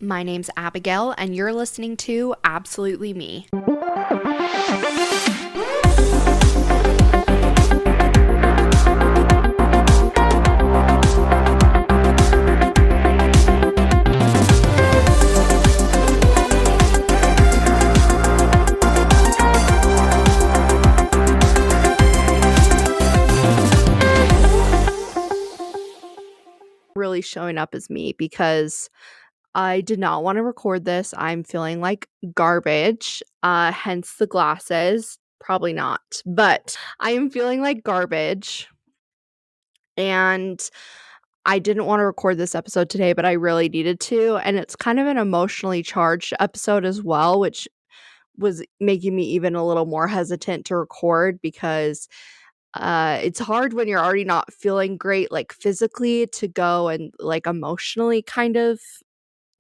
My name's Abigail, and you're listening to Absolutely Me. Really showing up as me because I did not want to record this. I'm feeling like garbage, hence the glasses. Probably not, but I am feeling like garbage. And I didn't want to record this episode today, but I really needed to. And it's kind of an emotionally charged episode as well, which was making me even a little more hesitant to record because it's hard when you're already not feeling great, like physically, to go and like emotionally kind of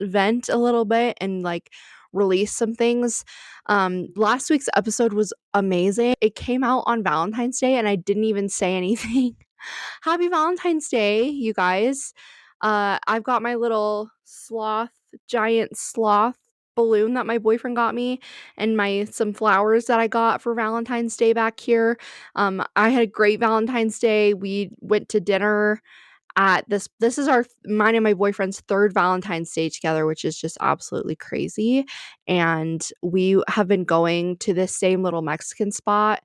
vent a little bit and like release some things. Last week's episode was amazing. It came out on Valentine's Day and I didn't even say anything. Happy Valentine's Day, you guys. I've got my little giant sloth balloon that my boyfriend got me and my some flowers that I got for Valentine's Day back here. I had a great Valentine's Day. We went to dinner at this is our mine and my boyfriend's third Valentine's Day together, which is just absolutely crazy. And we have been going to this same little Mexican spot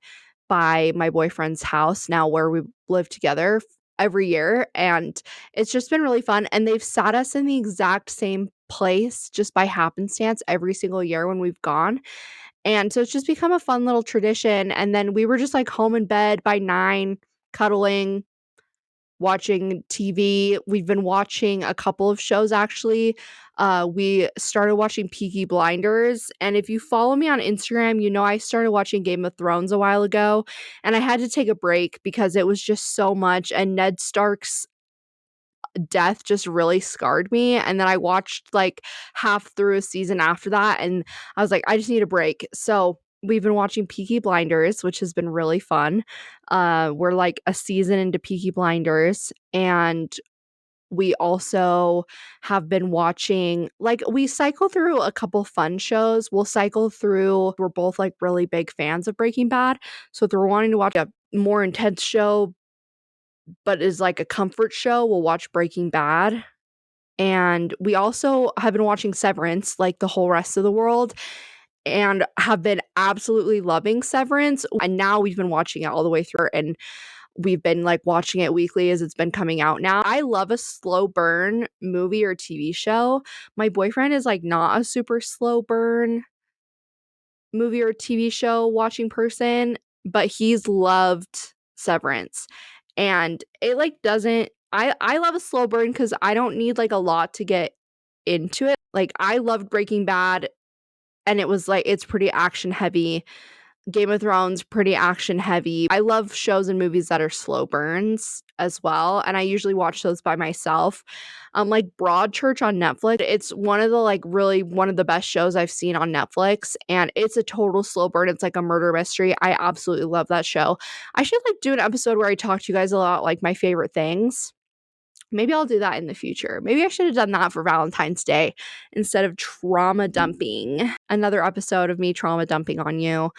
by my boyfriend's house now where we live together every year, and it's just been really fun. And they've sat us in the exact same place just by happenstance every single year when we've gone. And so it's just become a fun little tradition. And then we were just like home in bed by 9, cuddling, watching TV. We've been watching a couple of shows actually. We started watching Peaky Blinders, and if you follow me on Instagram, you know I started watching Game of Thrones a while ago, and I had to take a break because it was just so much, and Ned Stark's death just really scarred me. And then I watched like half through a season after that, and I was like, I just need a break. So we've been watching Peaky Blinders, which has been really fun. We're like a season into Peaky Blinders, and we also have been watching, like, we cycle through a couple fun shows. We'll cycle through, we're both like really big fans of Breaking Bad. So if we're wanting to watch a more intense show, but is like a comfort show, we'll watch Breaking Bad. And we also have been watching Severance like the whole rest of the world and have been absolutely loving Severance. And now we've been watching it all the way through, and we've been like watching it weekly as it's been coming out now. I love a slow burn movie or TV show. My boyfriend is like not a super slow burn movie or TV show watching person, but he's loved Severance. And it like doesn't I love a slow burn cuz I don't need like a lot to get into it. Like I loved Breaking Bad, and it was like it's pretty action heavy. Game of Thrones, pretty action heavy. I love shows and movies that are slow burns as well, and I usually watch those by myself. Like Broadchurch on Netflix, it's one of the like really one of the best shows I've seen on Netflix, and it's a total slow burn. It's like a murder mystery. I absolutely love that show. I should like do an episode where I talk to you guys about like my favorite things. Maybe I'll do that in the future. Maybe I should have done that for Valentine's Day instead of trauma dumping. Another episode of me trauma dumping on you.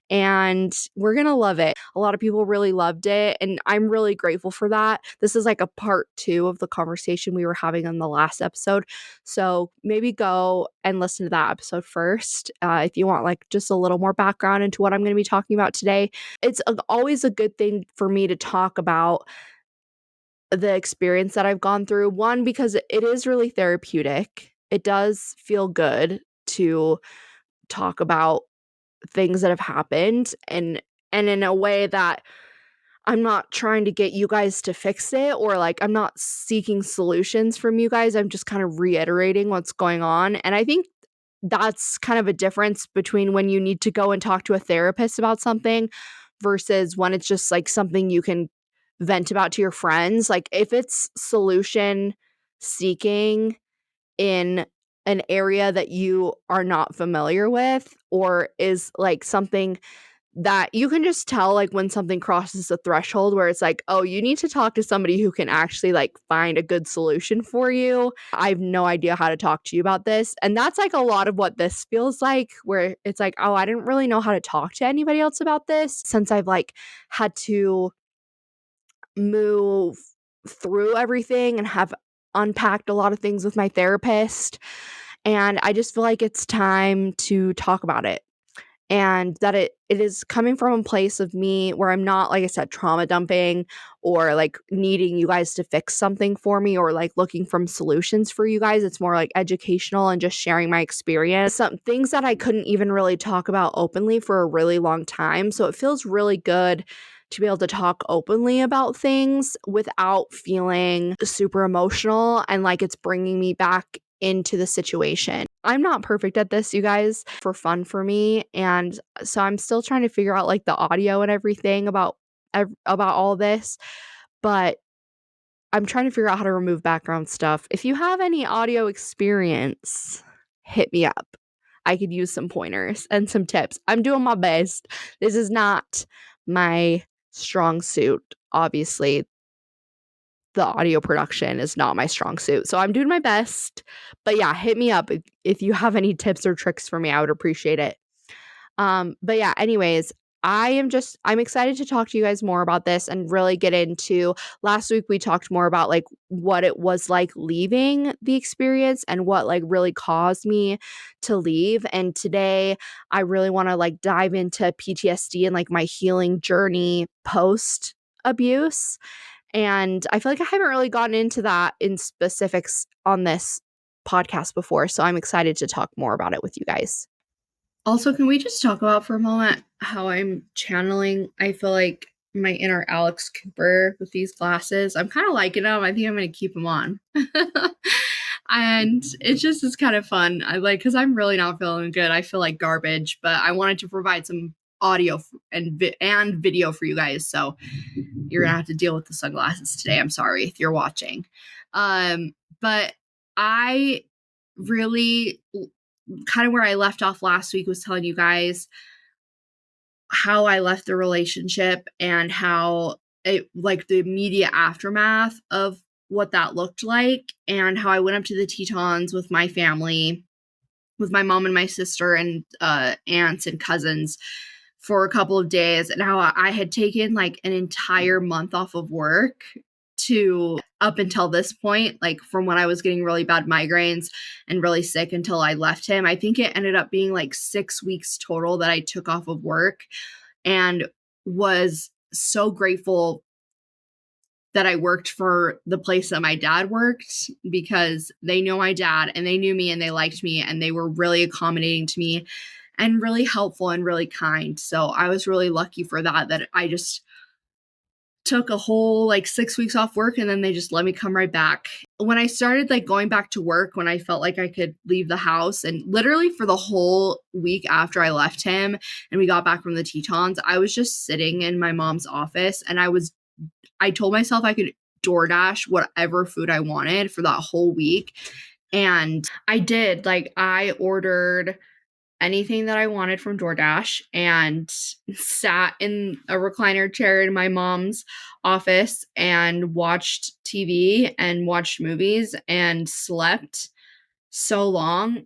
And we're going to love it. A lot of people really loved it, and I'm really grateful for that. This is like a part 2 of the conversation we were having on the last episode. So maybe go and listen to that episode first if you want like just a little more background into what I'm going to be talking about today. It's always a good thing for me to talk about the experience that I've gone through. One, because it is really therapeutic. It does feel good to talk about things that have happened, and in a way that I'm not trying to get you guys to fix it, or like I'm not seeking solutions from you guys. I'm just kind of reiterating what's going on. And I think that's kind of a difference between when you need to go and talk to a therapist about something versus when it's just like something you can vent about to your friends. Like if it's solution seeking in an area that you are not familiar with, or is like something that you can just tell, like, when something crosses the threshold where it's like, "Oh, you need to talk to somebody who can actually, like, find a good solution for you. I have no idea how to talk to you about this." And that's, like, a lot of what this feels like, where it's like, "Oh, I didn't really know how to talk to anybody else about this since I've, like, had to move through everything and have unpacked a lot of things with my therapist." And I just feel like it's time to talk about it, and that it is coming from a place of me where I'm not, like I said, trauma dumping or, like, needing you guys to fix something for me or, like, looking from solutions for you guys. It's more, like, educational and just sharing my experience. Some things that I couldn't even really talk about openly for a really long time, so it feels really good to be able to talk openly about things without feeling super emotional and like it's bringing me back into the situation. I'm not perfect at this, you guys, for fun for me, and so I'm still trying to figure out, like, the audio and everything about all this, but I'm trying to figure out how to remove background stuff. If you have any audio experience, hit me up. I could use some pointers and some tips. I'm doing my best. This is not my strong suit, obviously. The audio production is not my strong suit. So I'm doing my best. But yeah, hit me up if you have any tips or tricks for me. I would appreciate it. But yeah, anyways, I'm excited to talk to you guys more about this and really get into last week we talked more about like what it was like leaving the experience and what like really caused me to leave. And today I really want to like dive into PTSD and like my healing journey post abuse. And I feel like I haven't really gotten into that in specifics on this podcast before. So I'm excited to talk more about it with you guys. Also, can we just talk about for a moment how I'm channeling? I feel like my inner Alex Cooper with these glasses. I'm kind of liking them. I think I'm going to keep them on. And it just is kind of fun. I like, because I'm really not feeling good. I feel like garbage, but I wanted to provide some audio and video for you guys. So you're going to have to deal with the sunglasses today. I'm sorry if you're watching. But I really kind of where I left off last week was telling you guys how I left the relationship and how it like the immediate aftermath of what that looked like and how I went up to the Tetons with my family, with my mom and my sister and aunts and cousins for a couple of days, and how I had taken like an entire month off of work to up until this point, like from when I was getting really bad migraines and really sick until I left him. I think it ended up being like 6 weeks total that I took off of work, and was so grateful that I worked for the place that my dad worked because they know my dad and they knew me and they liked me and they were really accommodating to me and really helpful and really kind. So I was really lucky for that I just took a whole like 6 weeks off work and then they just let me come right back. When I started like going back to work, when I felt like I could leave the house, and literally for the whole week after I left him and we got back from the Tetons, I was just sitting in my mom's office and I told myself I could DoorDash whatever food I wanted for that whole week. And I did. Like I ordered anything that I wanted from DoorDash and sat in a recliner chair in my mom's office and watched TV and watched movies and slept so long.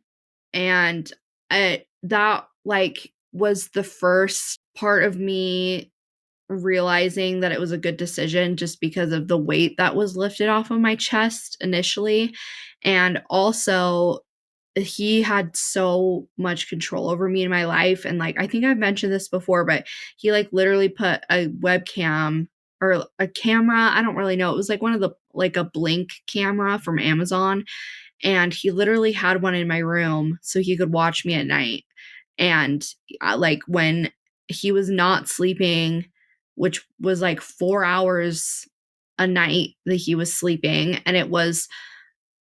And that like was the first part of me realizing that it was a good decision just because of the weight that was lifted off of my chest initially. And also he had so much control over me in my life. And like, I think I've mentioned this before, but he like literally put a webcam or a camera. I don't really know. It was like one of the, like a Blink camera from Amazon. And he literally had one in my room so he could watch me at night. And like when he was not sleeping, which was like 4 hours a night that he was sleeping. And it was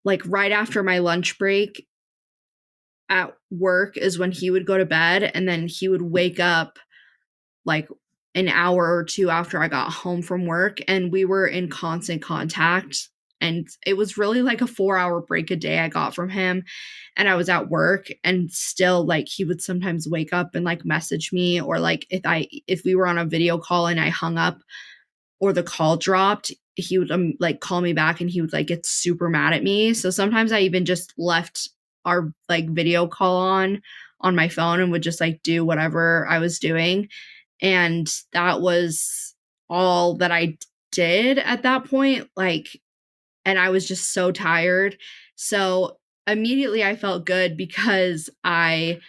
like right after my lunch break at work is when he would go to bed, and then he would wake up like an hour or two after I got home from work, and we were in constant contact And it was really like a 4-hour break a day I got from him. And I was at work, and still, like, he would sometimes wake up and like message me, or like if we were on a video call and I hung up or the call dropped, he would like call me back, and he would like get super mad at me. So sometimes I even just left our like video call on my phone and would just like do whatever I was doing. And that was all that I did at that point. Like, and I was just so tired. So immediately I felt good because I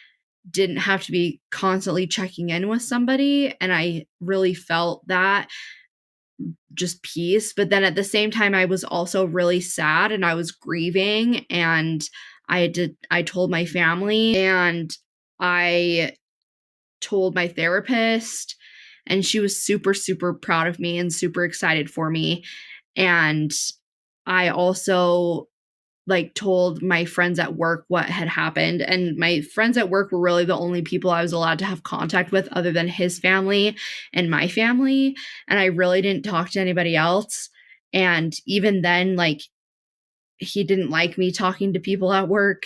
didn't have to be constantly checking in with somebody. And I really felt that just peace. But then at the same time, I was also really sad and I was grieving. And I told my family, and I told my therapist, and she was super, super proud of me and super excited for me. And I also like told my friends at work what had happened, and my friends at work were really the only people I was allowed to have contact with other than his family and my family, and I really didn't talk to anybody else. And even then, like, he didn't like me talking to people at work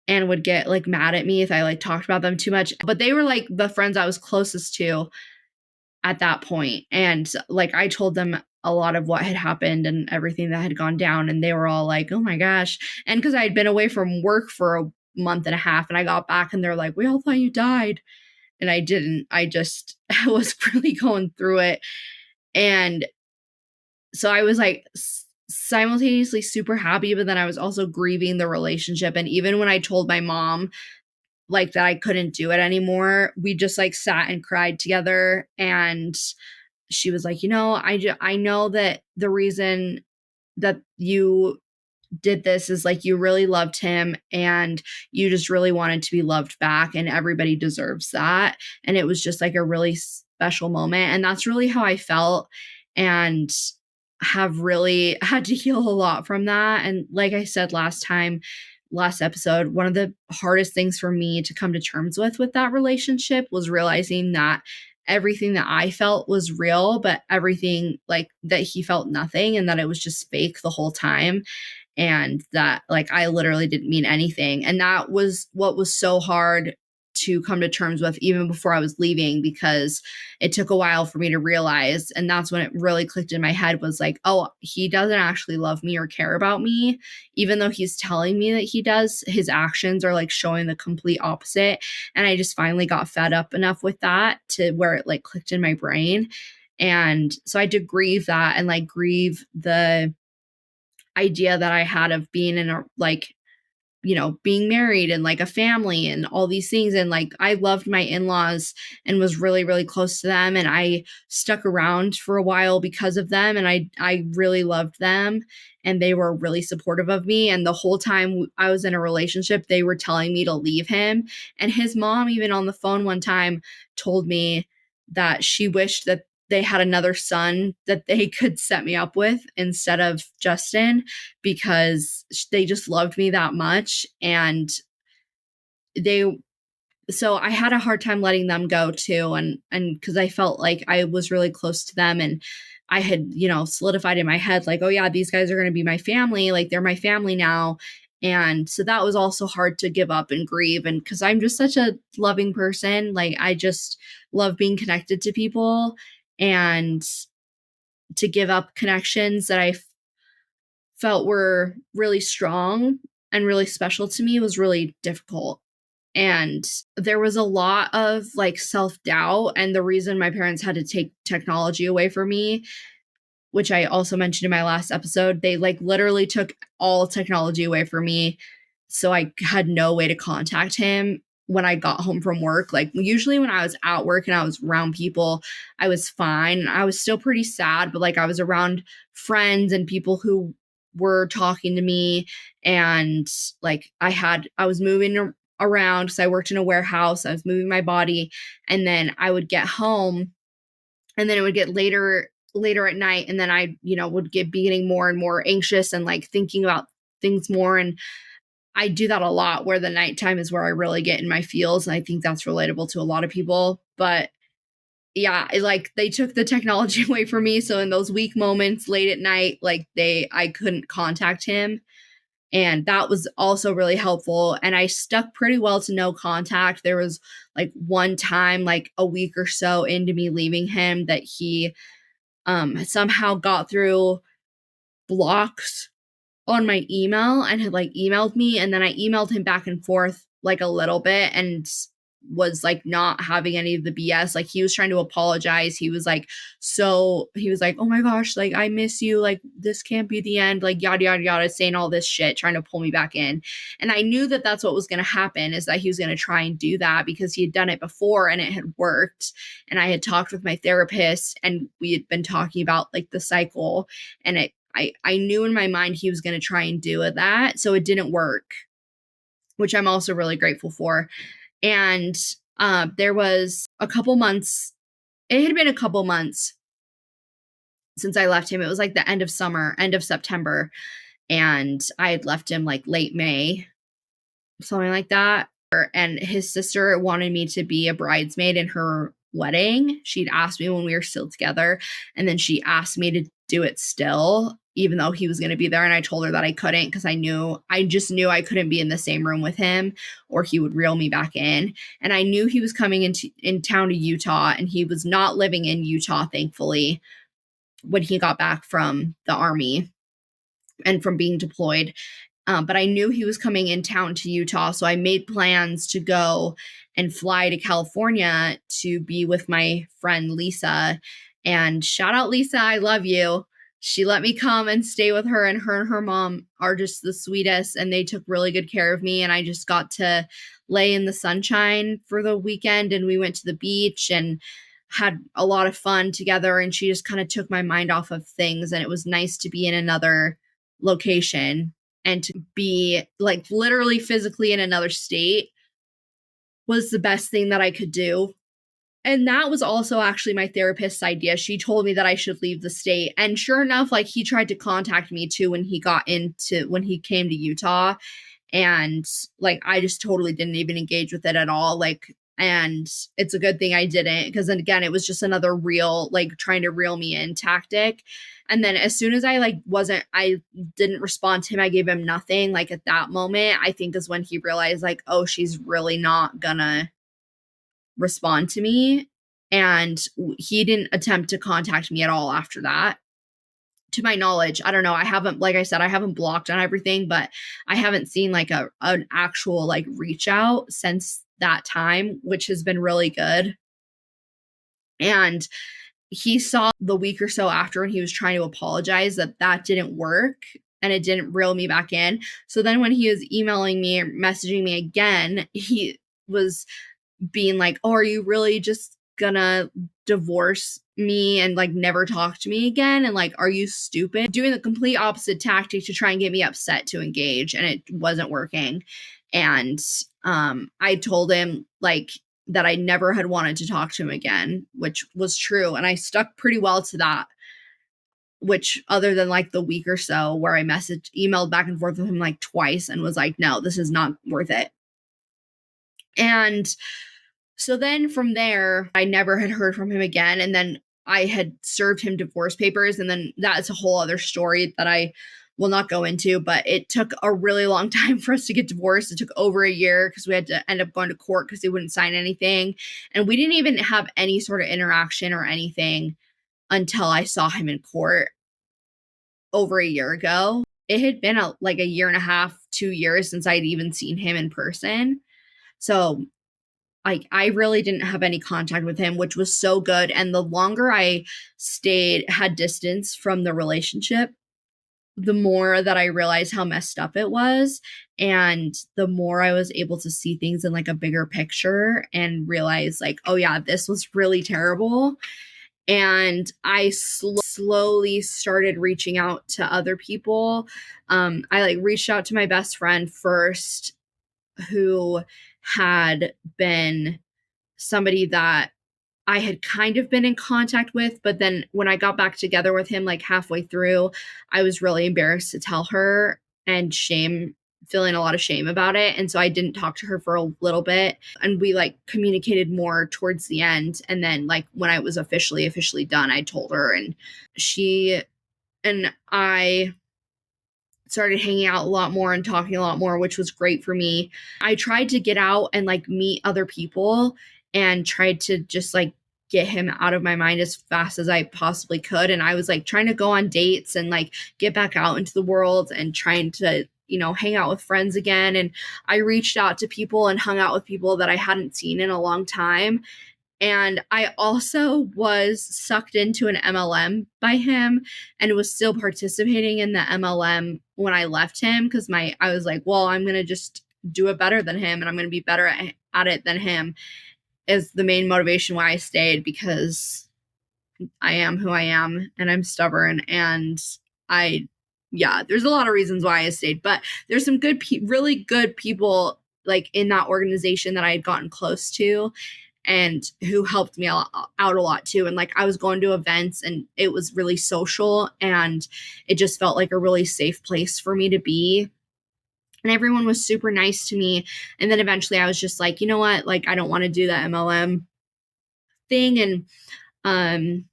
and would get like mad at me if I like talked about them too much. But they were like the friends I was closest to at that point. And like I told them a lot of what had happened and everything that had gone down, and they were all like, "Oh my gosh." And because I had been away from work for a month and a half, and I got back and they're like, "We all thought you died." And I didn't. I just I was really going through it. And so I was like simultaneously super happy, but then I was also grieving the relationship. And even when I told my mom like that I couldn't do it anymore, we just like sat and cried together. And she was like, I know that the reason that you did this is like you really loved him and you just really wanted to be loved back, and everybody deserves that. And it was just like a really special moment. And that's really how I felt, and have really had to heal a lot from that. And like I said last episode, one of the hardest things for me to come to terms with that relationship was realizing that everything that I felt was real, but everything like that he felt nothing, and that it was just fake the whole time. And that like I literally didn't mean anything. And that was what was so hard to come to terms with even before I was leaving, because it took a while for me to realize. And that's when it really clicked in my head, was like, oh, he doesn't actually love me or care about me. Even though he's telling me that he does, his actions are like showing the complete opposite. And I just finally got fed up enough with that to where it like clicked in my brain. And so I did grieve that, and like grieve the idea that I had of being in a like, being married and like a family and all these things. And like I loved my in-laws and was really, really close to them. And I stuck around for a while because of them. And I really loved them, and they were really supportive of me. And the whole time I was in a relationship, they were telling me to leave him. And his mom, even on the phone one time, told me that she wished that they had another son that they could set me up with instead of Justin, because they just loved me that much. And they so I had a hard time letting them go too. And because I felt like I was really close to them, and I had, solidified in my head, like, oh yeah, these guys are going to be my family. Like they're my family now. And so that was also hard to give up and grieve. And because I'm just such a loving person, like I just love being connected to people, and to give up connections that I felt were really strong and really special to me was really difficult. And there was a lot of like self-doubt. And the reason my parents had to take technology away from me, which I also mentioned in my last episode, they like literally took all technology away from me. So I had no way to contact him when I got home from work. Like usually when I was at work and I was around people, I was fine. I was still pretty sad, but like I was around friends and people who were talking to me. And like I was moving around because I worked in a warehouse. I was moving my body, and then I would get home, and then it would get later at night, and then I, would be getting more and more anxious and like thinking about things more. And I do that a lot, where the nighttime is where I really get in my feels. And I think that's relatable to a lot of people. But yeah, like they took the technology away from me. So in those weak moments late at night, like I couldn't contact him. And that was also really helpful. And I stuck pretty well to no contact. There was like one time, like a week or so into me leaving him, that he somehow got through blocks on my email and had like emailed me, and then I emailed him back and forth like a little bit and was like not having any of the BS. Like he was trying to apologize. He was like, oh my gosh, like I miss you, like this can't be the end, like yada yada yada, saying all this shit, trying to pull me back in. And I knew that that's what was going to happen, is that he was going to try and do that because he had done it before and it had worked. And I had talked with my therapist and we had been talking about like the cycle, and I knew in my mind he was going to try and do that. So it didn't work, which I'm also really grateful for. And there was a couple months, it had been a couple months since I left him. It was like the end of summer, end of September. And I had left him like late May, something like that. And his sister wanted me to be a bridesmaid in her wedding. She'd asked me when we were still together, and then she asked me to do it still, even though he was going to be there. And I told her that I couldn't, because I just knew I couldn't be in the same room with him or he would reel me back in. And I knew he was coming in town to Utah, and he was not living in Utah, thankfully, when he got back from the Army and from being deployed. But I knew he was coming in town to Utah, so I made plans to go and fly to California to be with my friend Lisa. And shout out Lisa, I love you. She let me come and stay with her, and her mom are just the sweetest, and they took really good care of me. And I just got to lay in the sunshine for the weekend, and we went to the beach and had a lot of fun together. And she just kind of took my mind off of things, and it was nice to be in another location and to be like literally physically in another state was the best thing that I could do. And that was also actually my therapist's idea. She told me that I should leave the state. And sure enough, like he tried to contact me too when he came to Utah. And like I just totally didn't even engage with it at all. Like, and it's a good thing I didn't, because then again, it was just another like trying to reel me in tactic. And then as soon as I didn't respond to him, I gave him nothing. Like at that moment, I think is when he realized like, oh, she's really not gonna respond to me. And he didn't attempt to contact me at all after that. To my knowledge, I don't know. I haven't, like I said, I haven't blocked on everything, but I haven't seen like an actual like reach out since that time, which has been really good. And he saw the week or so after when he was trying to apologize that didn't work and it didn't reel me back in. So then when he was emailing me or messaging me again, he was being like, oh, are you really just gonna divorce me and like never talk to me again? And like, are you stupid? Doing the complete opposite tactic to try and get me upset to engage, and it wasn't working. And I told him like that I never had wanted to talk to him again, which was true. And I stuck pretty well to that, which other than like the week or so where I emailed back and forth with him like twice and was like, no, this is not worth it. And so then from there, I never had heard from him again. And then I had served him divorce papers. And then that's a whole other story that I will not go into. But it took a really long time for us to get divorced. It took over a year because we had to end up going to court because he wouldn't sign anything. And we didn't even have any sort of interaction or anything until I saw him in court over a year ago. It had been like a year and a half, 2 years since I'd even seen him in person. So I really didn't have any contact with him, which was so good. And the longer I had distance from the relationship, the more that I realized how messed up it was. And the more I was able to see things in like a bigger picture and realize like, oh yeah, this was really terrible. And I slowly started reaching out to other people. I like reached out to my best friend first, who had been somebody that I had kind of been in contact with, but then when I got back together with him, like halfway through, I was really embarrassed to tell her and shame feeling a lot of shame about it. And so I didn't talk to her for a little bit, and we like communicated more towards the end. And then like when I was officially done, I told her, and she and I started hanging out a lot more and talking a lot more, which was great for me. I tried to get out and like meet other people and tried to just like get him out of my mind as fast as I possibly could. And I was like trying to go on dates and like get back out into the world and trying to, hang out with friends again. And I reached out to people and hung out with people that I hadn't seen in a long time. And I also was sucked into an MLM by him and was still participating in the MLM when I left him, because I was like, well, I'm going to just do it better than him, and I'm going to be better at it than him, is the main motivation why I stayed, because I am who I am and I'm stubborn. And there's a lot of reasons why I stayed, but there's some really good people like in that organization that I had gotten close to and who helped me out a lot too. And like I was going to events and it was really social, and it just felt like a really safe place for me to be. And everyone was super nice to me. And then eventually I was just like, you know what? Like, I don't want to do the MLM thing. And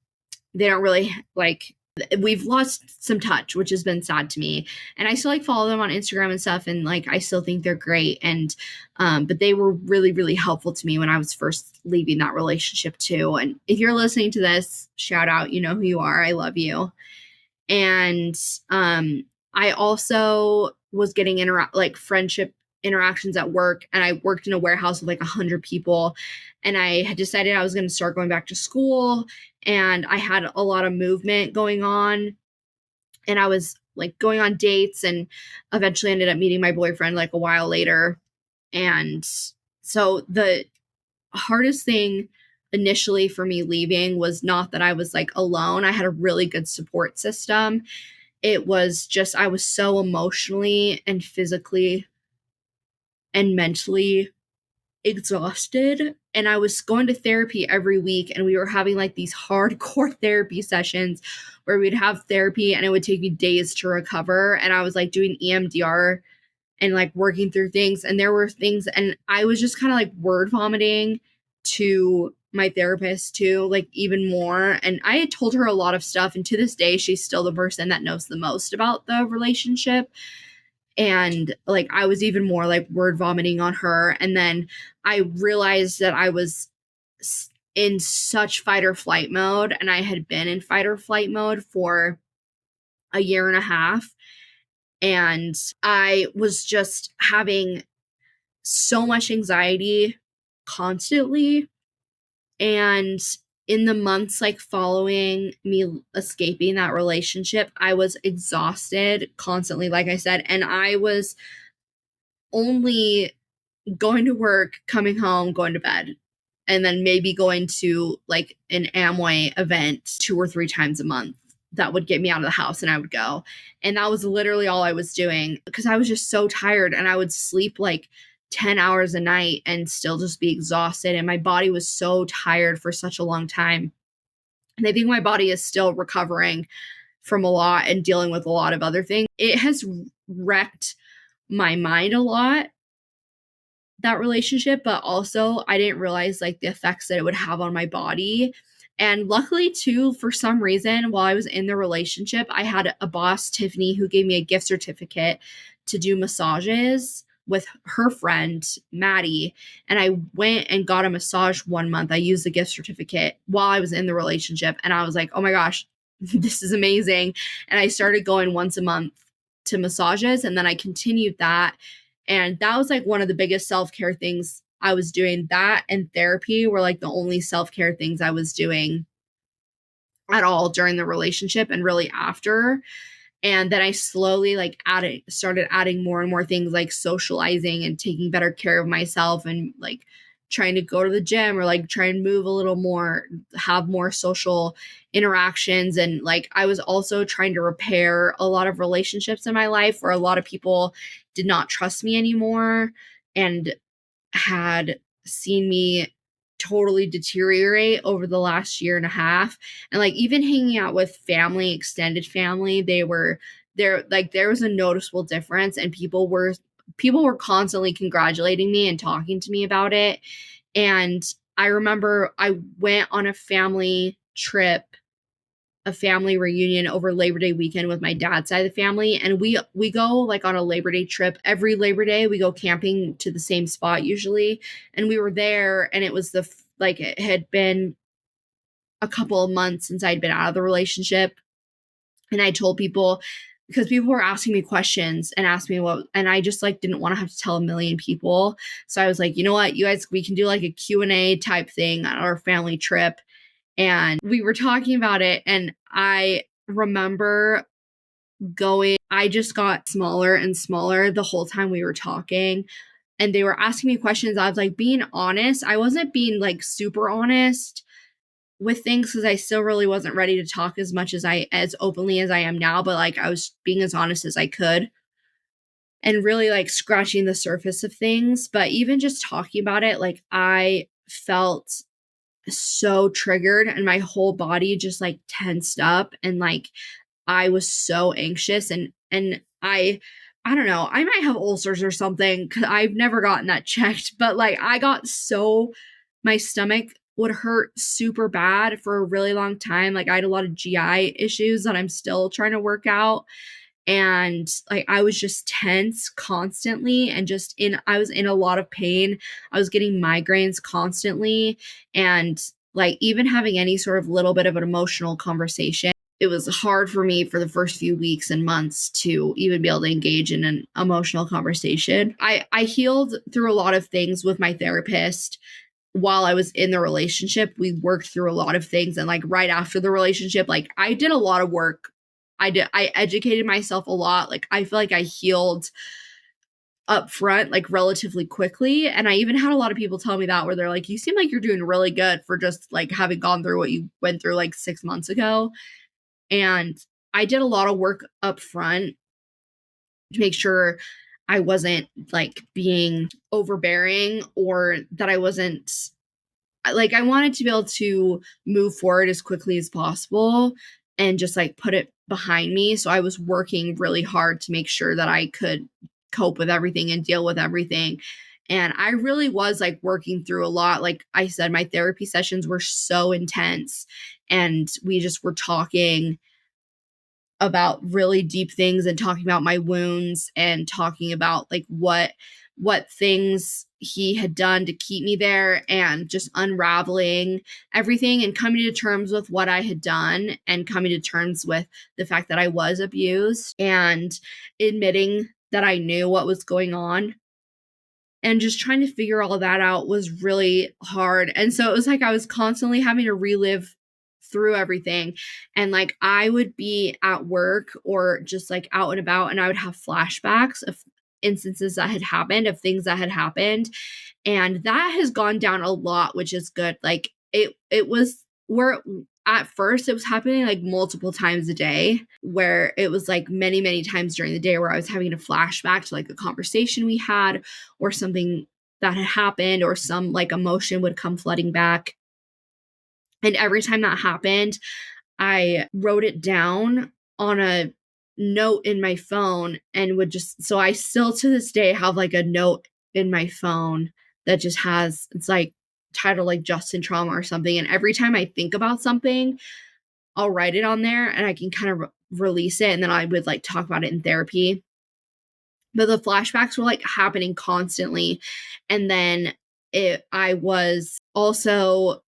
they don't really like, we've lost some touch, which has been sad to me. And I still like follow them on Instagram and stuff. And like, I still think they're great. And, but they were really, really helpful to me when I was first leaving that relationship too. And if you're listening to this, shout out, you know who you are. I love you. And, I also was getting friendship interactions at work, and I worked in a warehouse with like 100 people, and I had decided I was going to start going back to school, and I had a lot of movement going on, and I was like going on dates, and eventually ended up meeting my boyfriend like a while later. And so the hardest thing initially for me leaving was not that I was like alone. I had a really good support system. It was just, I was so emotionally and physically and mentally exhausted. And I was going to therapy every week, and we were having like these hardcore therapy sessions where we'd have therapy and it would take me days to recover. And I was like doing EMDR and like working through things. And there were things, and I was just kind of like word vomiting to my therapist too, like even more. And I had told her a lot of stuff, and to this day, she's still the person that knows the most about the relationship. And like, I was even more like word vomiting on her. And then I realized that I was in such fight or flight mode, and I had been in fight or flight mode for a year and a half. And I was just having so much anxiety constantly. And in the months like following me escaping that relationship, I was exhausted constantly, like I said, and I was only going to work, coming home, going to bed, and then maybe going to like an Amway event 2 or 3 times a month that would get me out of the house, and I would go. And that was literally all I was doing, because I was just so tired, and I would sleep like 10 hours a night and still just be exhausted. And my body was so tired for such a long time. And I think my body is still recovering from a lot and dealing with a lot of other things. It has wrecked my mind a lot, that relationship, but also I didn't realize like the effects that it would have on my body. And luckily too, for some reason, while I was in the relationship, I had a boss, Tiffany, who gave me a gift certificate to do massages with her friend, Maddie. And I went and got a massage one month. I used the gift certificate while I was in the relationship. And I was like, oh my gosh, this is amazing. And I started going once a month to massages. And then I continued that. And that was like one of the biggest self-care things I was doing. That and therapy were like the only self-care things I was doing at all during the relationship and really after. And then I slowly like started adding more and more things like socializing and taking better care of myself, and like trying to go to the gym or like try and move a little more, have more social interactions. And like, I was also trying to repair a lot of relationships in my life where a lot of people did not trust me anymore and had seen me totally deteriorate over the last year and a half. And like, even hanging out with family, extended family, they were there, like there was a noticeable difference, and people were people were constantly congratulating me and talking to me about it. And I remember I went on a family trip, a family reunion over Labor Day weekend with my dad's side of the family. And we go like on a Labor Day trip. Every Labor Day, we go camping to the same spot usually. And we were there, and it was like it had been a couple of months since I'd been out of the relationship. And I told people, because people were asking me questions and asked me what, and I just like didn't want to have to tell a million people. So I was like, you know what, you guys, we can do like a Q&A type thing on our family trip. And we were talking about it, and I remember I just got smaller and smaller the whole time we were talking. And they were asking me questions. I was like being honest. I wasn't being like super honest with things because I still really wasn't ready to talk as openly as I am now, but like I was being as honest as I could and really like scratching the surface of things. But even just talking about it, like I felt so triggered and my whole body just like tensed up, and like I was so anxious, and I don't know, I might have ulcers or something because I've never gotten that checked, but like I got so, my stomach would hurt super bad for a really long time. Like I had a lot of GI issues that I'm still trying to work out. And like I was just tense constantly and I was in a lot of pain. I was getting migraines constantly, and like even having any sort of little bit of an emotional conversation, it was hard for me for the first few weeks and months to even be able to engage in an emotional conversation. I healed through a lot of things with my therapist while I was in the relationship. We worked through a lot of things, and like right after the relationship, like I did a lot of work. I educated myself a lot. Like I feel like I healed up front like relatively quickly, and I even had a lot of people tell me that, where they're like, you seem like you're doing really good for just like having gone through what you went through like 6 months ago. And I did a lot of work up front to make sure I wasn't like being overbearing, or that I wasn't like, I wanted to be able to move forward as quickly as possible and just like put it behind me. So I was working really hard to make sure that I could cope with everything and deal with everything. And I really was like working through a lot. Like I said, my therapy sessions were so intense, and we just were talking about really deep things and talking about my wounds and talking about like what things he had done to keep me there, and just unraveling everything and coming to terms with what I had done, and coming to terms with the fact that I was abused, and admitting that I knew what was going on. And just trying to figure all that out was really hard. And so it was like I was constantly having to relive through everything. And like I would be at work or just like out and about, and I would have flashbacks of instances that had happened, of things that had happened. And that has gone down a lot, which is good. Like it was where at first it was happening like multiple times a day, where it was like many, many times during the day where I was having a flashback to like a conversation we had, or something that had happened, or some like emotion would come flooding back. And every time that happened, I wrote it down on a note in my phone, and would just, so I still to this day have like a note in my phone that just has, it's like titled like Justin Trauma or something. And every time I think about something, I'll write it on there, and I can kind of release it. And then I would like talk about it in therapy. But the flashbacks were like happening constantly. And then I was also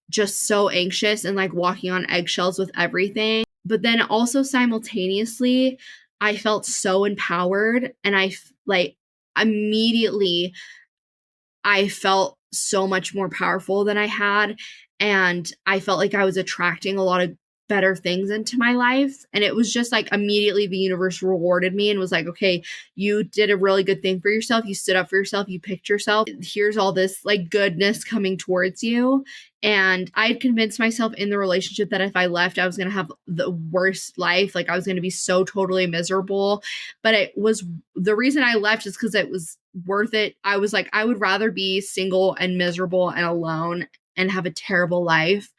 just so anxious and like walking on eggshells with everything. But then also simultaneously, I felt so empowered, and like immediately I felt so much more powerful than I had. And I felt like I was attracting a lot of better things into my life. And it was just like immediately the universe rewarded me and was like, okay, you did a really good thing for yourself. You stood up for yourself. You picked yourself. Here's all this like goodness coming towards you. And I had convinced myself in the relationship that if I left, I was going to have the worst life. Like I was going to be so totally miserable. But it was, the reason I left is because it was worth it. I was like, I would rather be single and miserable and alone and have a terrible life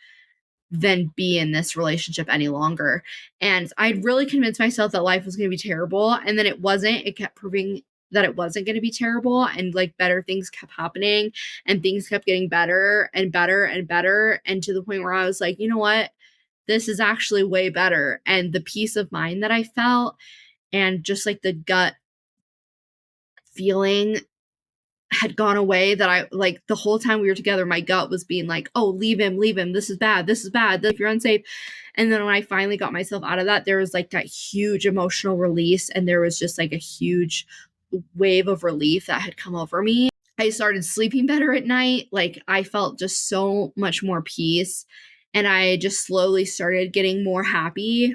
than be in this relationship any longer. And I'd really convinced myself that life was going to be terrible. And then it wasn't. It kept proving that it wasn't going to be terrible, and like better things kept happening and things kept getting better and better and better, and to the point where I was like, you know what, this is actually way better. And the peace of mind that I felt and just like the gut feeling had gone away, that I like the whole time we were together, my gut was being like, oh, leave him, this is bad, if you're unsafe. And then when I finally got myself out of that, there was like that huge emotional release, and there was just like a huge wave of relief that had come over me. I started sleeping better at night. Like I felt just so much more peace, and I just slowly started getting more happy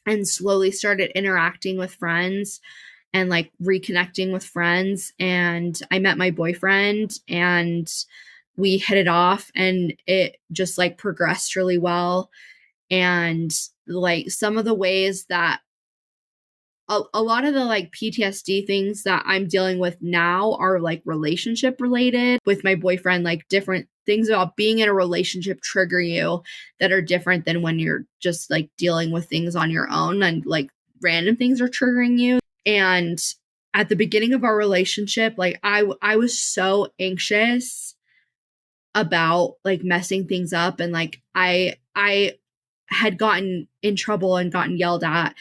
and slowly started interacting with friends and like reconnecting with friends. And I met my boyfriend and we hit it off, and it just like progressed really well. And like some of the ways that a lot of the like PTSD things that I'm dealing with now are like relationship related with my boyfriend. Like different things about being in a relationship trigger you that are different than when you're just like dealing with things on your own, and like random things are triggering you. And at the beginning of our relationship, like I was so anxious about like messing things up, and like I had gotten in trouble and gotten yelled at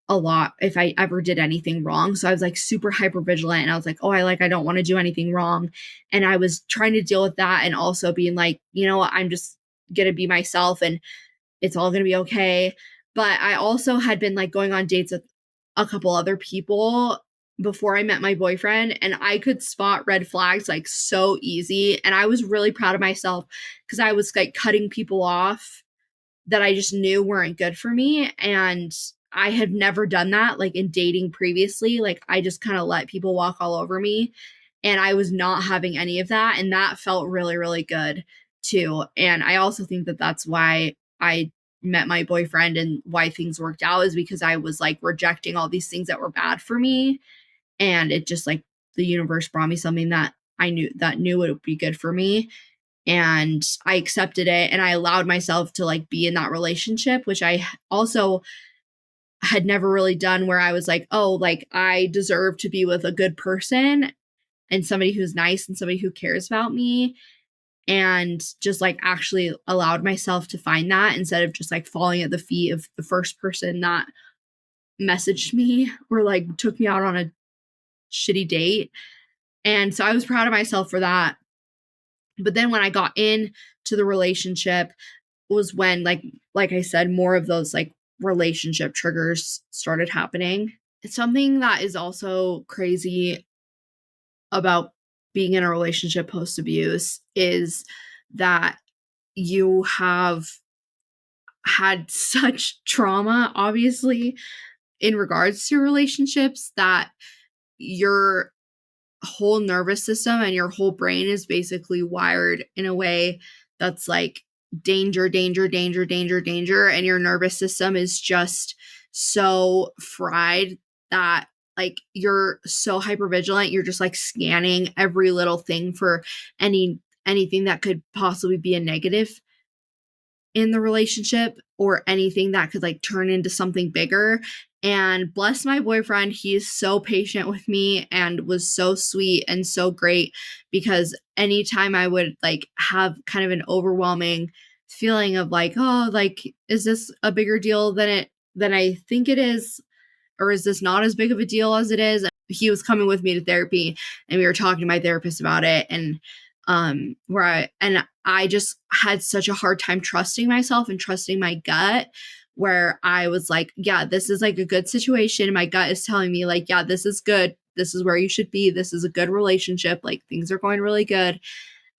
a lot if I ever did anything wrong. So I was like super hyper vigilant, and I was like, oh, I don't want to do anything wrong. And I was trying to deal with that and also being like, you know what, I'm just gonna be myself and it's all gonna be okay. But I also had been like going on dates with a couple other people before I met my boyfriend, and I could spot red flags like so easy. And I was really proud of myself because I was like cutting people off that I just knew weren't good for me. And I had never done that like in dating previously. Like I just kind of let people walk all over me, and I was not having any of that. And that felt really, really good too. And I also think that that's why I met my boyfriend and why things worked out, is because I was like rejecting all these things that were bad for me. And it just like the universe brought me something that I knew it would be good for me. And I accepted it, and I allowed myself to like be in that relationship, which I also had never really done, where I was like, oh, like I deserve to be with a good person and somebody who's nice and somebody who cares about me. And just like actually allowed myself to find that instead of just like falling at the feet of the first person that messaged me or like took me out on a shitty date. And so I was proud of myself for that. But then when I got into the relationship was when like I said, more of those like relationship triggers started happening. It's something that is also crazy about being in a relationship post abuse is that you have had such trauma, obviously, in regards to relationships, that your whole nervous system and your whole brain is basically wired in a way that's like danger, danger, danger, danger, danger. And your nervous system is just so fried that like you're so hyper vigilant. You're just like scanning every little thing for anything that could possibly be a negative in the relationship or anything that could like turn into something bigger. And bless my boyfriend, he's so patient with me and was so sweet and so great, because anytime I would like have kind of an overwhelming feeling of like, oh, like, is this a bigger deal than I think it is? Or is this not as big of a deal as it is? He was coming with me to therapy, and we were talking to my therapist about it. And I just had such a hard time trusting myself and trusting my gut, where I was like, yeah, this is like a good situation. My gut is telling me like, yeah, this is good. This is where you should be. This is a good relationship. Like things are going really good.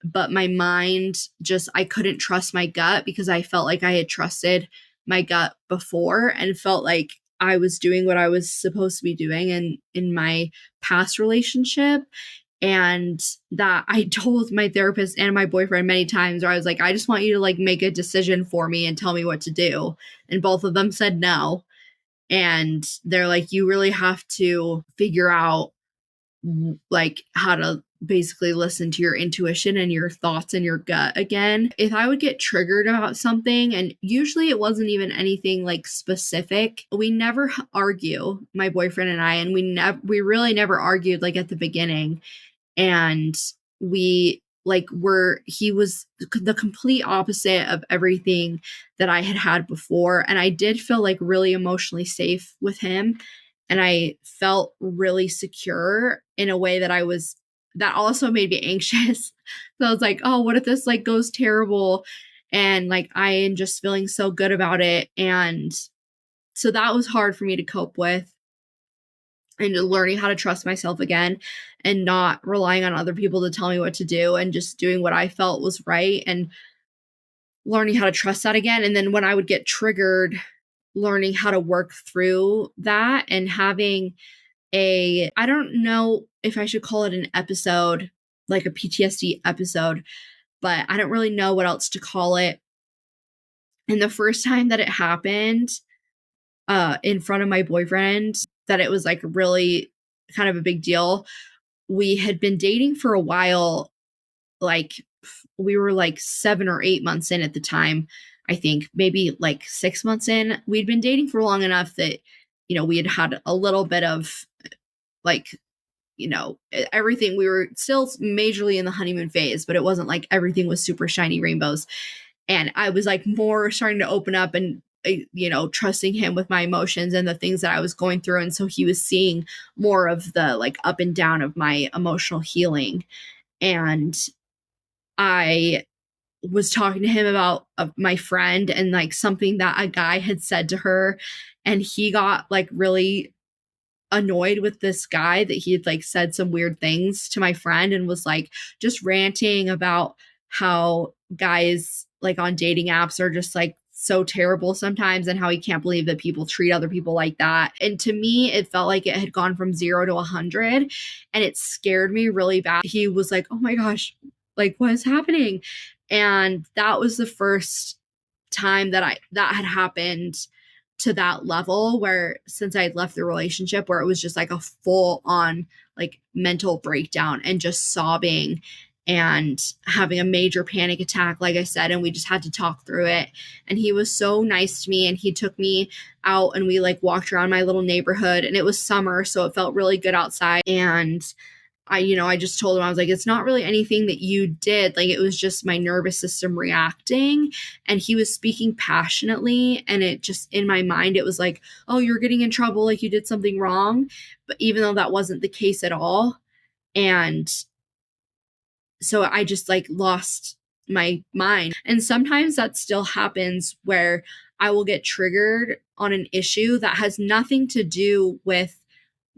But my mind just, I couldn't trust my gut because I felt like I had trusted my gut before and felt like I was doing what I was supposed to be doing in my past relationship. And that I told my therapist and my boyfriend many times, where I was like, I just want you to like make a decision for me and tell me what to do. And both of them said no. And they're like, you really have to figure out like how to basically listen to your intuition and your thoughts and your gut again. If I would get triggered about something, and usually it wasn't even anything like specific, we never argue, my boyfriend and I, and we really never argued like at the beginning. And he was the complete opposite of everything that I had before. And I did feel like really emotionally safe with him. And I felt really secure in a way that also made me anxious. So I was like, oh, what if this like goes terrible? And like, I am just feeling so good about it. And so that was hard for me to cope with, and learning how to trust myself again and not relying on other people to tell me what to do and just doing what I felt was right, and learning how to trust that again. And then when I would get triggered, learning how to work through that and having I don't know if I should call it an episode, like a PTSD episode, but I don't really know what else to call it. And the first time that it happened, in front of my boyfriend, that it was like really kind of a big deal. We had been dating for a while, like we were like 7 or 8 months in at the time. I think maybe like 6 months in. We'd been dating for long enough that, we had had a little bit of like, everything. We were still majorly in the honeymoon phase, but it wasn't like everything was super shiny rainbows. And I was like more starting to open up and, trusting him with my emotions and the things that I was going through. And so he was seeing more of the like up and down of my emotional healing. And I was talking to him about my friend and like something that a guy had said to her. And he got like really annoyed with this guy that he had like said some weird things to my friend, and was like just ranting about how guys like on dating apps are just like so terrible sometimes, and how he can't believe that people treat other people like that. And to me, it felt like it had gone from 0 to 100, and it scared me really bad. He was like, oh my gosh, like what is happening? And that was the first time that had happened to that level, where since I had left the relationship, where it was just like a full on like mental breakdown and just sobbing and having a major panic attack, like I said. And we just had to talk through it. And he was so nice to me, and he took me out and we like walked around my little neighborhood, and it was summer, so it felt really good outside. And I just told him, I was like, it's not really anything that you did. Like, it was just my nervous system reacting. And he was speaking passionately. And it just, in my mind, it was like, oh, you're getting in trouble. Like, you did something wrong. But even though that wasn't the case at all. And so I just like lost my mind. And sometimes that still happens, where I will get triggered on an issue that has nothing to do with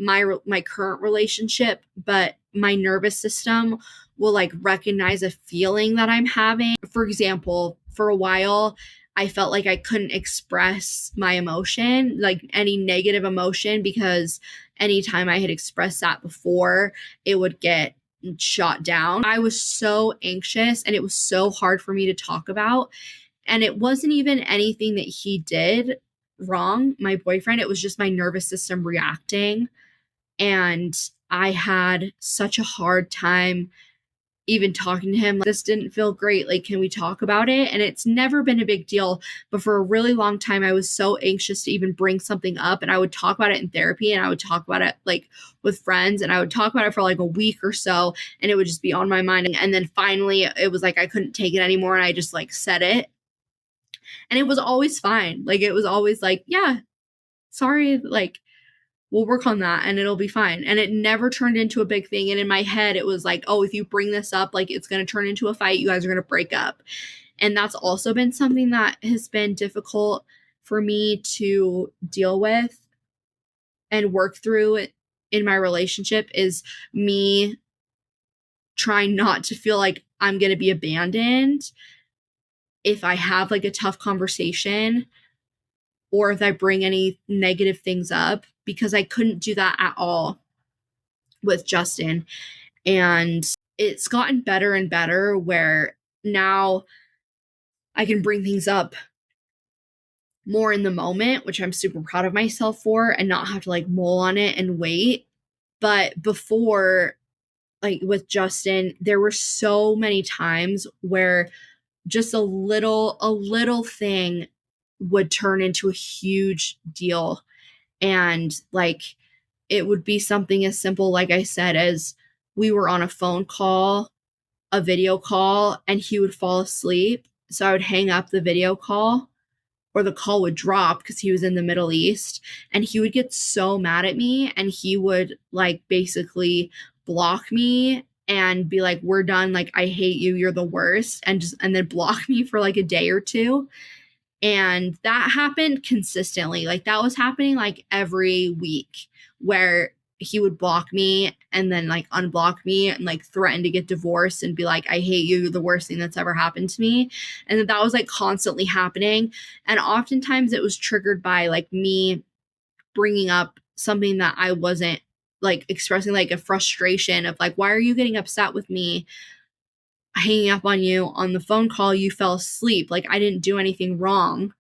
my current relationship, but my nervous system will like recognize a feeling that I'm having. For example, for a while, I felt like I couldn't express my emotion, like any negative emotion, because anytime I had expressed that before, it would get shot down. I was so anxious, and it was so hard for me to talk about. And it wasn't even anything that he did wrong, my boyfriend. It was just my nervous system reacting. And I had such a hard time even talking to him. Like, this didn't feel great. Like, can we talk about it? And it's never been a big deal. But for a really long time, I was so anxious to even bring something up. And I would talk about it in therapy, and I would talk about it like with friends, and I would talk about it for like a week or so, and it would just be on my mind. And then finally, it was like I couldn't take it anymore. And I just like said it. And it was always fine. Like, it was always like, yeah, sorry. Like, we'll work on that and it'll be fine. And it never turned into a big thing. And in my head, it was like, oh, if you bring this up, like it's going to turn into a fight. You guys are going to break up. And that's also been something that has been difficult for me to deal with and work through in my relationship, is me trying not to feel like I'm going to be abandoned if I have like a tough conversation, or if I bring any negative things up, because I couldn't do that at all with Justin. And it's gotten better and better, where now I can bring things up more in the moment, which I'm super proud of myself for, and not have to like mull on it and wait. But before, like with Justin, there were so many times where just a little thing would turn into a huge deal. And like it would be something as simple, like I said, as we were on a phone call, a video call, and he would fall asleep. So I would hang up the video call, or the call would drop because he was in the Middle East, and he would get so mad at me, and he would like basically block me and be like, we're done, like I hate you, you're the worst, and then block me for like a day or two. And that happened consistently. Like that was happening like every week, where he would block me and then like unblock me and like threaten to get divorced and be like, I hate you, you're the worst thing that's ever happened to me. And that was like constantly happening. And oftentimes it was triggered by like me bringing up something that I wasn't, like expressing like a frustration of like, why are you getting upset with me hanging up on you on the phone call? You fell asleep. Like I didn't do anything wrong.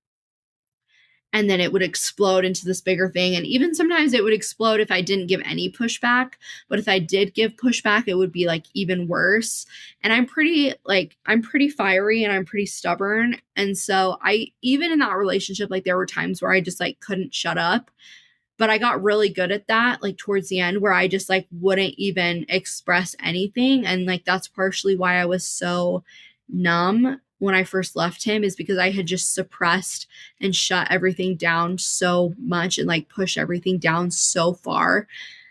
And then it would explode into this bigger thing. And even sometimes it would explode if I didn't give any pushback. But if I did give pushback, it would be like even worse. And I'm pretty fiery and I'm pretty stubborn. And so even in that relationship, like there were times where I just like couldn't shut up. But I got really good at that, like towards the end, where I just like wouldn't even express anything. And like that's partially why I was so numb when I first left him, is because I had just suppressed and shut everything down so much and like pushed everything down so far.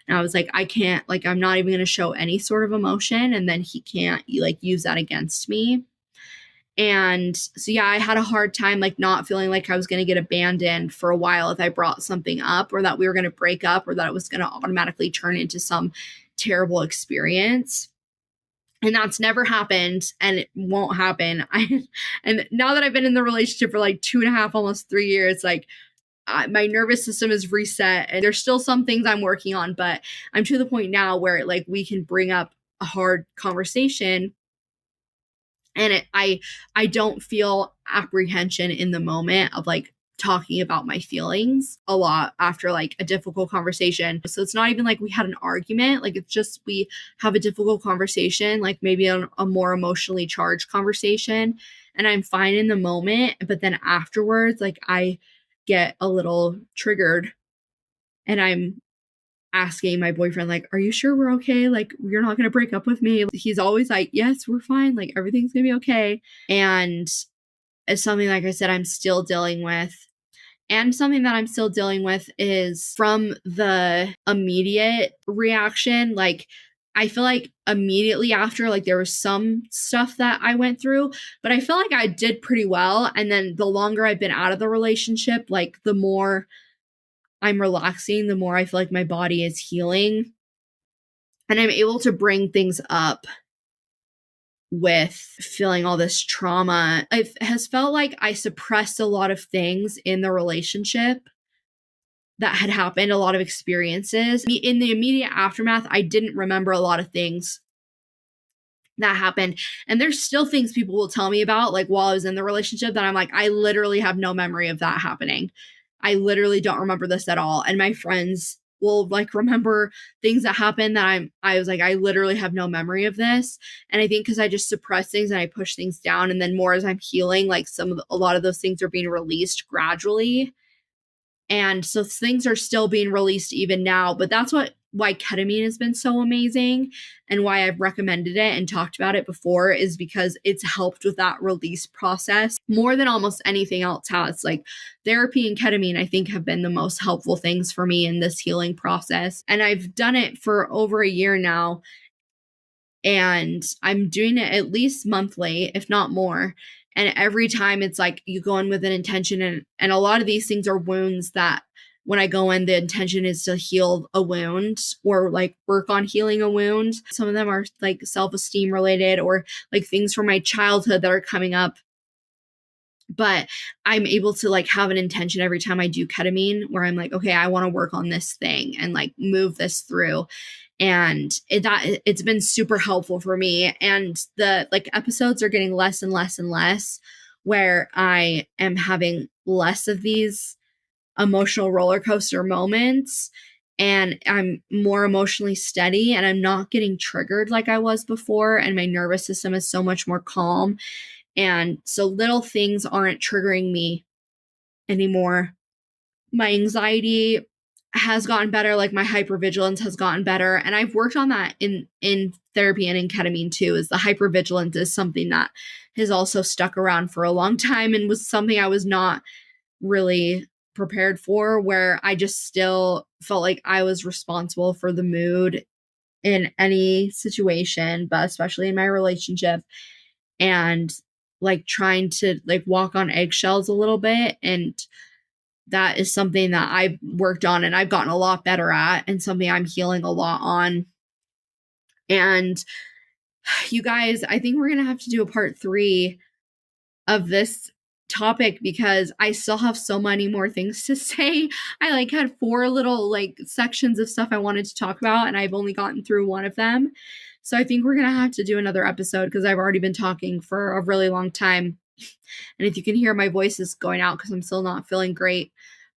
And I was like, I can't, like, I'm not even going to show any sort of emotion. And then he can't like use that against me. And so, yeah, I had a hard time like not feeling like I was going to get abandoned for a while if I brought something up, or that we were going to break up, or that it was going to automatically turn into some terrible experience. And that's never happened, and it won't happen. And now that I've been in the relationship for like 2.5, almost 3 years, like my nervous system is reset, and there's still some things I'm working on, but I'm to the point now where like we can bring up a hard conversation, and I don't feel apprehension in the moment of like talking about my feelings a lot after like a difficult conversation. So it's not even like we had an argument, like it's just we have a difficult conversation, like maybe a more emotionally charged conversation, and I'm fine in the moment, but then afterwards like I get a little triggered, and I'm asking my boyfriend, like, are you sure we're okay? Like, you're not going to break up with me? He's always like, yes, we're fine. Like, everything's going to be okay. And it's something, like I said, I'm still dealing with. And something that I'm still dealing with is from the immediate reaction. Like, I feel like immediately after, like, there was some stuff that I went through, but I feel like I did pretty well. And then the longer I've been out of the relationship, like, the more I'm relaxing, the more I feel like my body is healing. And I'm able to bring things up with feeling all this trauma. It has felt like I suppressed a lot of things in the relationship that had happened, a lot of experiences. In the immediate aftermath, I didn't remember a lot of things that happened. And there's still things people will tell me about, like while I was in the relationship, that I'm like, I literally have no memory of that happening. I literally don't remember this at all. And my friends will like remember things that happened that I was like, I literally have no memory of this. And I think because I just suppress things and I push things down, and then more as I'm healing, like a lot of those things are being released gradually. And so things are still being released even now, but that's why ketamine has been so amazing, and why I've recommended it and talked about it before, is because it's helped with that release process more than almost anything else has. Like therapy and ketamine, I think, have been the most helpful things for me in this healing process. And I've done it for over a year now, and I'm doing it at least monthly, if not more. And every time it's like you go in with an intention, and a lot of these things are wounds that when I go in, the intention is to heal a wound or like work on healing a wound. Some of them are like self-esteem related, or like things from my childhood that are coming up. But I'm able to like have an intention every time I do ketamine, where I'm like, okay, I want to work on this thing and like move this through. And it's been super helpful for me. And the like episodes are getting less and less and less, where I am having less of these emotional roller coaster moments. and I'm more emotionally steady, and I'm not getting triggered like I was before, and my nervous system is so much more calm. And so little things aren't triggering me anymore. My anxiety has gotten better, like my hypervigilance has gotten better, and I've worked on that in therapy and in ketamine too. Is the hypervigilance is something that has also stuck around for a long time and was something I was not really prepared for, where I just still felt like I was responsible for the mood in any situation, but especially in my relationship, and like trying to like walk on eggshells a little bit. And that is something that I've worked on and I've gotten a lot better at, and something I'm healing a lot on. And you guys, I think we're going to have to do a part 3 of this topic because I still have so many more things to say. I like had 4 little like sections of stuff I wanted to talk about, and I've only gotten through one of them. So I think we're going to have to do another episode because I've already been talking for a really long time. And if you can hear, my voice is going out because I'm still not feeling great.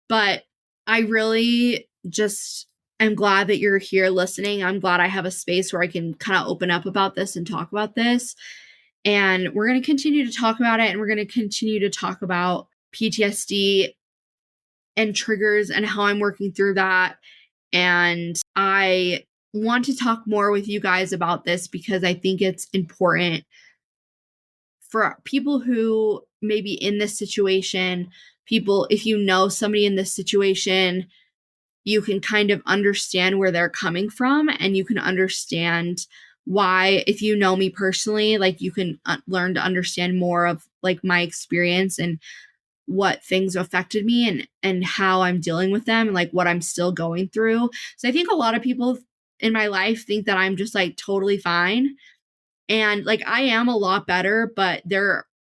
But I really just am glad that you're here listening. I'm glad I have a space where I can kind of open up about this and talk about this. And we're going to continue to talk about it, and we're going to continue to talk about PTSD and triggers and how I'm working through that. And I want to talk more with you guys about this because I think it's important for people who may be in this situation. People, if you know somebody in this situation, you can kind of understand where they're coming from, and you can understand why. If you know me personally, like you can learn to understand more of like my experience and what things affected me, and how I'm dealing with them, and like what I'm still going through. So I think a lot of people in my life think that I'm just like totally fine, and like I am a lot better, but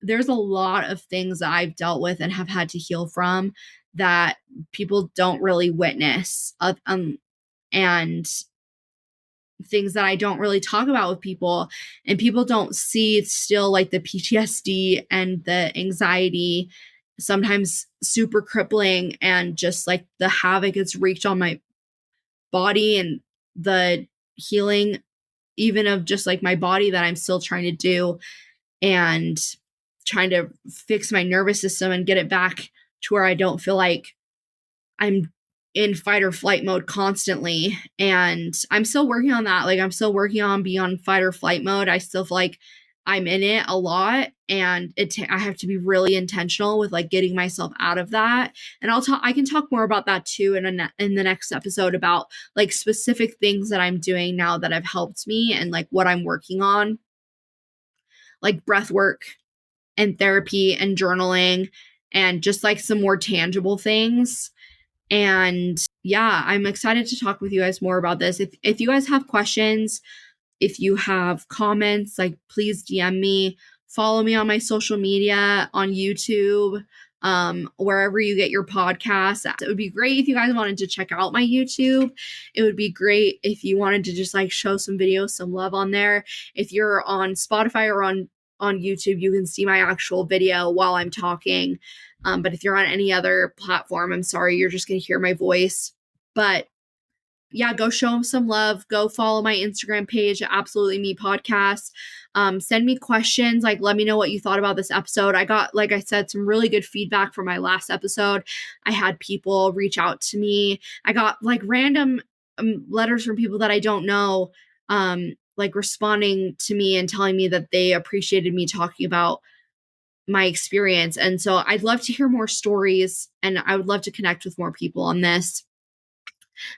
there's a lot of things that I've dealt with and have had to heal from that people don't really witness, and things that I don't really talk about with people, and people don't see still like the PTSD and the anxiety, sometimes super crippling, and just like the havoc it's wreaked on my body, and the healing even of just like my body that I'm still trying to do, and trying to fix my nervous system and get it back to where I don't feel like I'm in fight or flight mode constantly. And I'm still working on that. Like I'm still working on being on fight or flight mode. I still feel like I'm in it a lot, and I have to be really intentional with like getting myself out of that. And I can talk more about that too in the next episode, about like specific things that I'm doing now that have helped me, and like what I'm working on, like breath work and therapy and journaling, and just like some more tangible things. And yeah, I'm excited to talk with you guys more about this. If you guys have questions, if you have comments, like please DM me, follow me on my social media, on YouTube, wherever you get your podcasts. It would be great if you guys wanted to check out my YouTube. It would be great if you wanted to just like show some videos, some love on there. If you're on Spotify or on YouTube, you can see my actual video while I'm talking. But if you're on any other platform, I'm sorry, you're just going to hear my voice. But yeah, go show them some love. Go follow my Instagram page, Absolutely Me Podcast. Send me questions. Like, let me know what you thought about this episode. I got, like I said, some really good feedback from my last episode. I had people reach out to me. I got like random letters from people that I don't know, like responding to me and telling me that they appreciated me talking about my experience. And so I'd love to hear more stories, and I would love to connect with more people on this.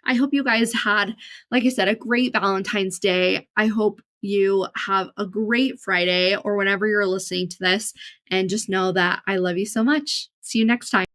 I hope you guys had, like I said, a great Valentine's Day. I hope you have a great Friday or whenever you're listening to this. And just know that I love you so much. See you next time.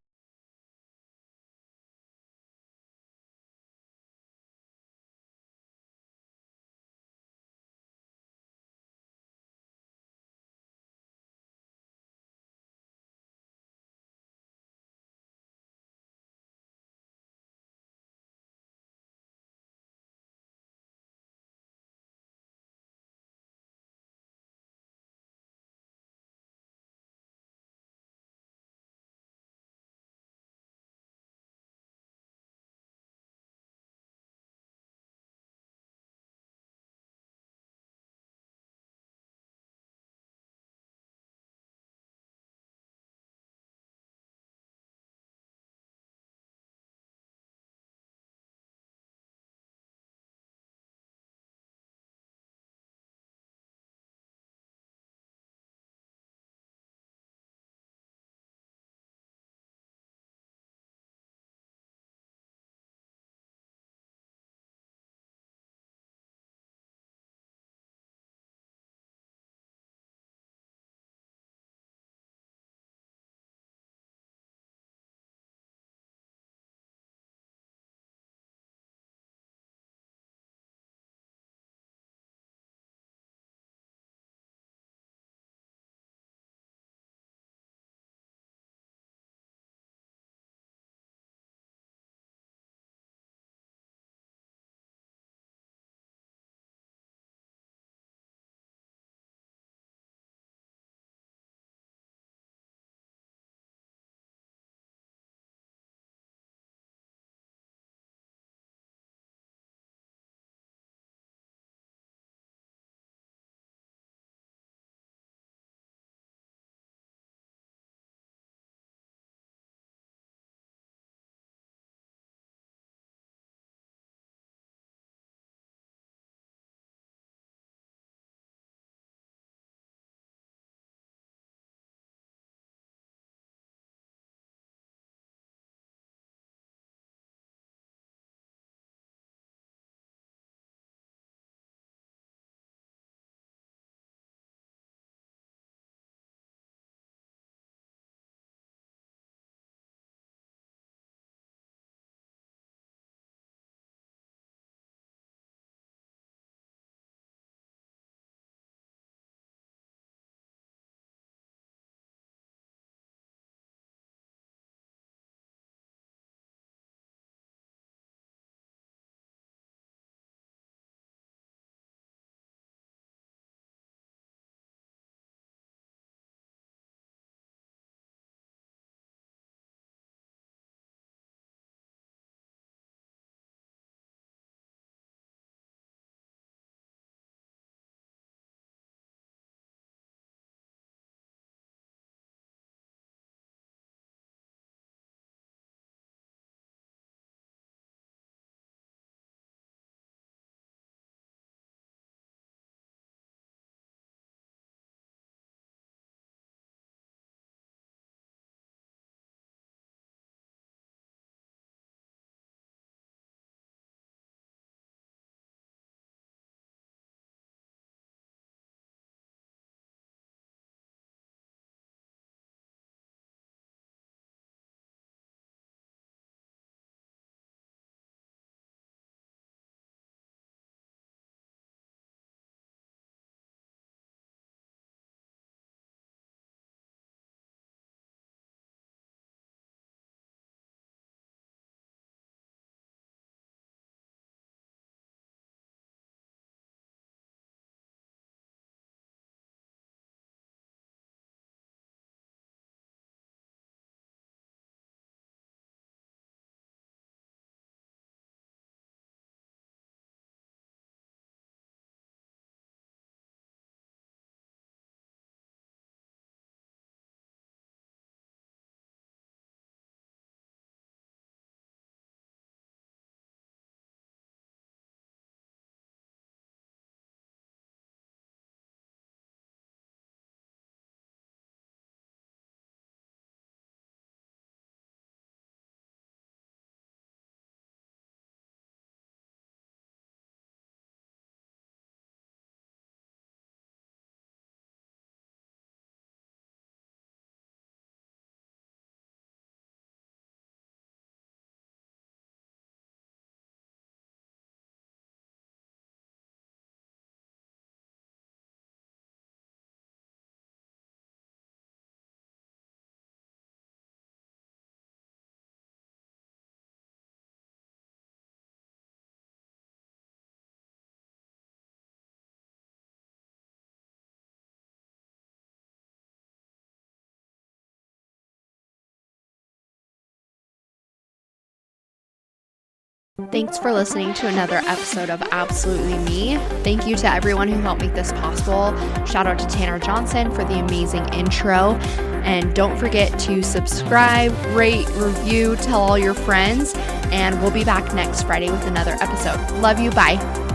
Thanks for listening to another episode of Absolutely Me. Thank you to everyone who helped make this possible. Shout out to Tanner Johnson for the amazing intro. And don't forget to subscribe, rate, review, tell all your friends. And we'll be back next Friday with another episode. Love you. Bye.